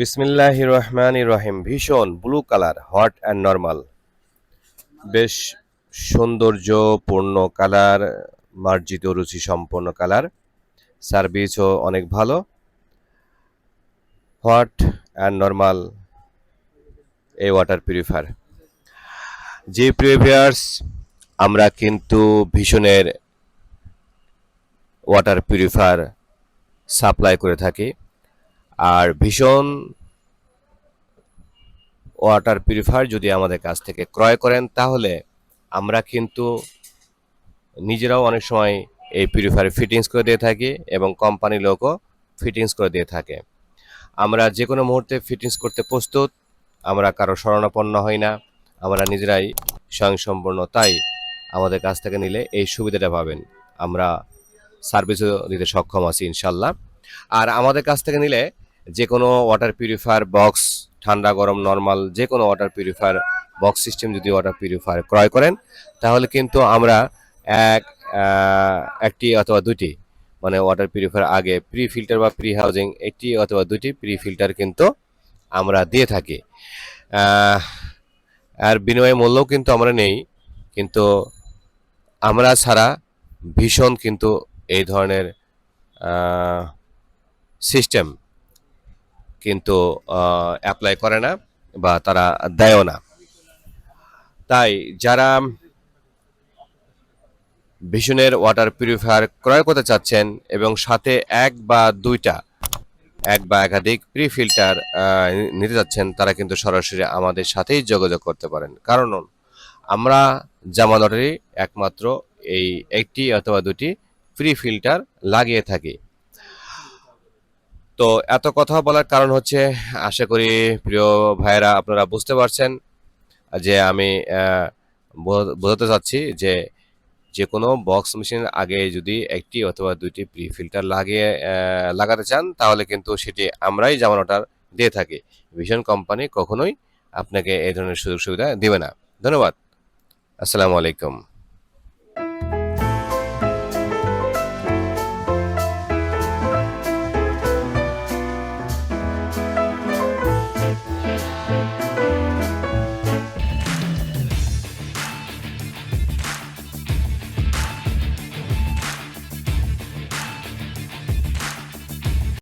বিসমিল্লাহির রহমানির রহিম। ভীষণ blue colour, hot and normal, বেশ সৌন্দর্যপূর্ণ কালার, মার্জিত রুচি সম্পন্ন কালার, সার্ভিসও অনেক ভালো। হট অ্যান্ড নর্মাল এই ওয়াটার পিউরিফায়ার। যে প্রিভিয়ার্স, আমরা কিন্তু ভীষণের ওয়াটার পিউরিফায়ার সাপ্লাই করে থাকি। আর ভীষণ ওয়াটার পিউরিফায়ার যদি আমাদের কাছ থেকে ক্রয় করেন, তাহলে আমরা কিন্তু নিজেরাও অনেক সময় এই পিউরিফায়ার ফিটিংস করে দিয়ে থাকি এবং কোম্পানির লোকও ফিটিংস করে দিয়ে থাকে। আমরা যে কোনো মুহূর্তে ফিটিংস করতে প্রস্তুত। আমরা কারো শরণাপন্ন হই না, আমরা নিজেরাই স্বয়ংসম্পূর্ণ। তাই আমাদের কাছ থেকে নিলে এই সুবিধাটা পাবেন। আমরা সার্ভিসও দিতে সক্ষম আছি ইনশাল্লাহ। আর আমাদের কাছ থেকে নিলে যে কোনো ওয়াটার পিউরিফায়ার বক্স, ঠান্ডা গরম নর্মাল যে কোনো ওয়াটার পিউরিফায়ার বক্স সিস্টেম যদি ওয়াটার পিউরিফায়ার ক্রয় করেন, তাহলে কিন্তু আমরা এক একটি অথবা দুটি, মানে ওয়াটার পিউরিফায়ার আগে প্রি ফিল্টার বা প্রি হাউজিং একটি অথবা দুটি প্রি ফিল্টার কিন্তু আমরা দিয়ে থাকি। আর বিনিময় মূল্যও কিন্তু আমরা নেই, কিন্তু আমরা ছাড়া ভীষণ কিন্তু এই ধরনের সিস্টেম কিন্তু অ্যাপ্লাই করে না বা তারা দেয়ও না। তাই যারা ভীষণের ওয়াটার পিউরিফায়ার ক্রয় করতে চাচ্ছেন এবং সাথে এক বা একাধিক প্রি ফিল্টার নিতে যাচ্ছেন, তারা কিন্তু সরাসরি আমাদের সাথেই যোগাযোগ করতে পারেন। কারণ আমরা জামা লটারি একমাত্র এই একটি অথবা দুটি প্রি ফিল্টার লাগিয়ে থাকি। তো এত কথা বলার কারণ হচ্ছে, আশা করি প্রিয় ভাইয়েরা আপনারা বুঝতে পারছেন যে আমি বোঝাতে চাচ্ছি যে যে কোনো বক্স মেশিনের আগে যদি একটি অথবা দুইটি প্রি ফিল্টার লাগাতে চান, তাহলে কিন্তু সেটি আমরাই জামানোটার দিয়ে থাকি। ভিশন কোম্পানি কখনোই আপনাকে এই ধরনের সুযোগ সুবিধা দেবে না। ধন্যবাদ। আসসালামু আলাইকুম।